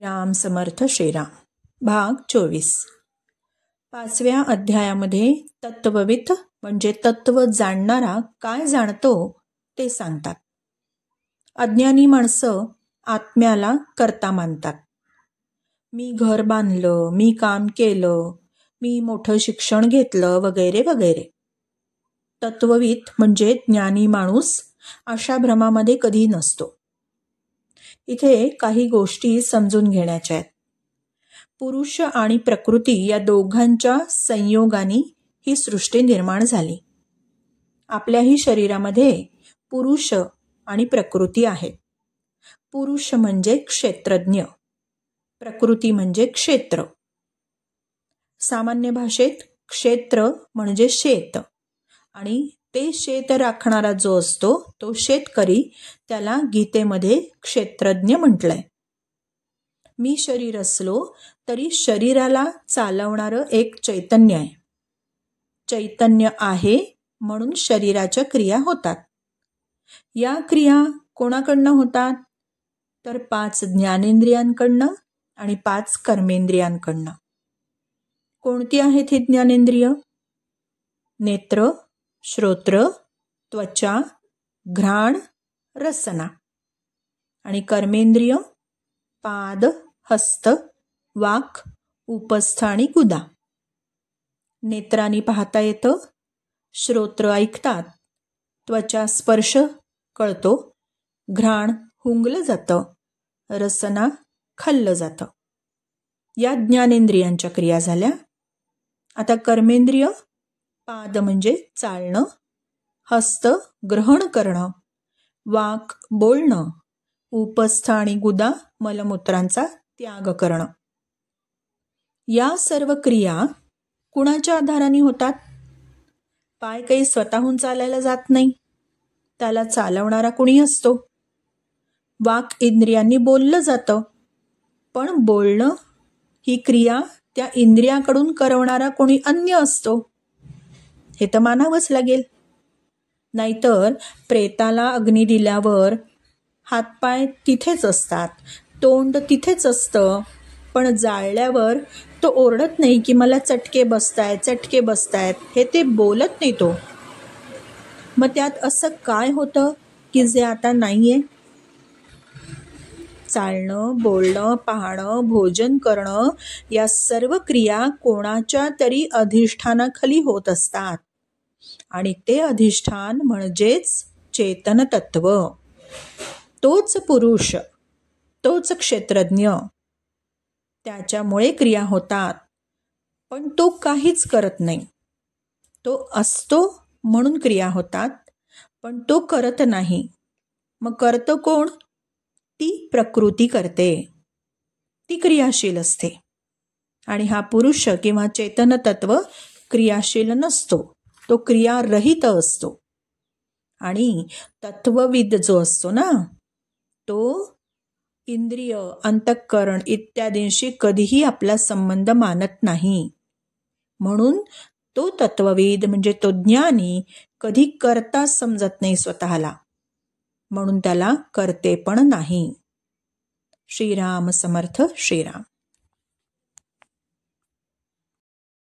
राम समर्थ श्रीराम. भाग 24. 5व्या अध्यायामध्ये तत्वविद म्हणजे तत्व जाणणारा काय जाणतो ते सांगतात. अज्ञानी माणसं आत्म्याला कर्ता मानतात. मी घर बांधलं, मी काम केलं, मी मोठं शिक्षण घेतलं वगैरे वगैरे. तत्वविद म्हणजे ज्ञानी माणूस अशा भ्रमामध्ये कधी नसतो. इथे काही गोष्टी समजून घेण्याच्या आहेत. पुरुष आणि प्रकृती या दोघांच्या संयोगाने ही सृष्टी निर्माण झाली. आपल्याही शरीरामध्ये पुरुष आणि प्रकृती आहेत. पुरुष म्हणजे क्षेत्रज्ञ, प्रकृती म्हणजे क्षेत्र. सामान्य भाषेत क्षेत्र म्हणजे शेत, आणि ते शेत राखणारा जो असतो तो शेतकरी, त्याला गीतेमध्ये क्षेत्रज्ञ म्हटलंय. मी शरीर असलो तरी शरीराला चालवणारं एक चैतन्य आहे. चैतन्य आहे म्हणून शरीराच्या क्रिया होतात. या क्रिया कोणाकडनं होतात? तर 5 ज्ञानेंद्रियांकडनं आणि 5 कर्मेंद्रियांकडनं. कोणती आहेत ही ज्ञानेंद्रिय? नेत्र, श्रोत्र, त्वचा, घ्राण, रसना. आणि कर्मेंद्रिय पाद, हस्त, वाक, उपस्थ आणि गुदा. नेत्रांनी पाहता येतं, श्रोत्र ऐकतात, त्वचा स्पर्श कळतो, घ्राण हुंगलं जातं, रसना खाल्लं जातं. या ज्ञानेंद्रियांच्या क्रिया झाल्या. आता कर्मेंद्रिय, पाद म्हणजे चालणं, हस्त ग्रहण करणं, वाक बोलणं, उपस्थ आणि गुदा मलमूत्रांचा त्याग करणं. या सर्व क्रिया कुणाच्या आधाराने होतात? पाय काही स्वतःहून चालायला जात नाही, त्याला चालवणारा कुणी असतो. वाक इंद्रियांनी बोललं जातं, पण बोलणं ही क्रिया त्या इंद्रियाकडून करवणारा कोणी अन्य असतो, हे तर मानावंच लागेल. नाहीतर प्रेताला अग्नी दिल्यावर हातपाय तिथेच असतात, तोंड तिथेच असतं, पण जाळल्यावर तो ओरडत नाही की मला चटके बसतायत, हे ते बोलत नाही तो. मग त्यात असं काय होतं की जे आता नाहीये? चालणं, बोलणं, पाहणं, भोजन करणं या सर्व क्रिया कोणाच्या तरी अधिष्ठानाखाली होत असतात, आणि ते अधिष्ठान म्हणजेच चेतन तत्व. तोच पुरुष, तोच क्षेत्रज्ञ. त्याच्यामुळे क्रिया होतात, पण तो काहीच करत नाही. तो असतो म्हणून क्रिया होतात, पण तो करत नाही. मग करतं कोण? ती प्रकृती करते, ती क्रियाशील असते. आणि हा पुरुष किंवा चेतन तत्व क्रियाशील नसतो, तो क्रियारहित असतो. आणि तत्वविद जो असतो ना, तो इंद्रिय, अंतःकरण इत्यादींशी कधीही आपला संबंध मानत नाही. म्हणून तो तत्वविद म्हणजे तो ज्ञानी कधी करता समजत नाही स्वतःला, म्हणून त्याला करते पण नाही. श्रीराम समर्थ श्रीराम.